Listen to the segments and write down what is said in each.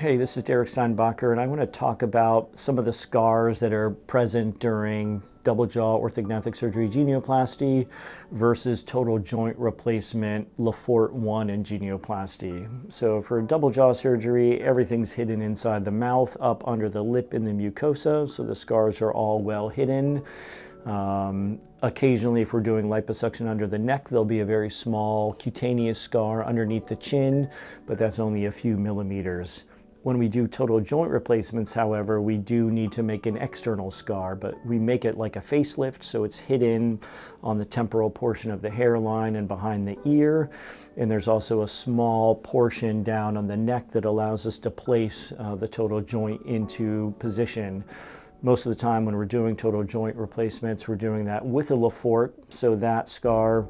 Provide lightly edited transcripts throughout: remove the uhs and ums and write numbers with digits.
Hey, this is Derek Steinbacher, and I want to talk about some of the scars that are present during double jaw orthognathic surgery genioplasty versus total joint replacement Lefort 1 and genioplasty. So for double jaw surgery, everything's hidden inside the mouth, up under the lip in the mucosa, so the scars are all well hidden. Occasionally, if we're doing liposuction under the neck, there'll be a very small cutaneous scar underneath the chin, but that's only a few millimeters. When we do total joint replacements, however, we do need to make an external scar, but we make it like a facelift, so it's hidden on the temporal portion of the hairline and behind the ear. And there's also a small portion down on the neck that allows us to place the total joint into position. Most of the time when we're doing total joint replacements, we're doing that with a Lefort, so that scar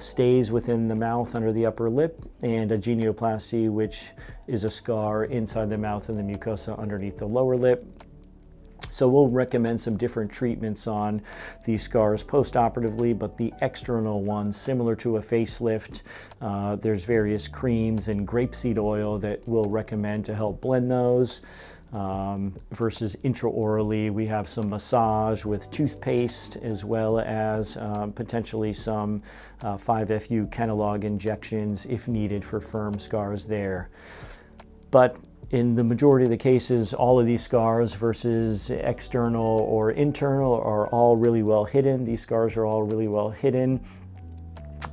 stays within the mouth under the upper lip, and a genioplasty, which is a scar inside the mouth and the mucosa underneath the lower lip. So we'll recommend some different treatments on these scars post-operatively, but the external ones, similar to a facelift, there's various creams and grapeseed oil that we'll recommend to help blend those. Versus intraorally, we have some massage with toothpaste, as well as potentially some 5-FU Kenalog injections if needed for firm scars there. But in the majority of the cases, all of these scars versus external or internal are all really well hidden. These scars are all really well hidden.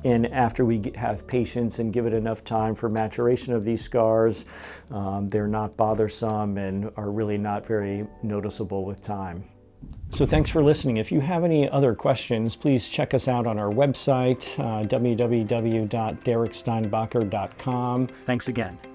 And after we have patience and give it enough time for maturation of these scars, they're not bothersome and are really not very noticeable with time. So thanks for listening. If you have any other questions, please check us out on our website, www.dereksteinbacher.com. Thanks again.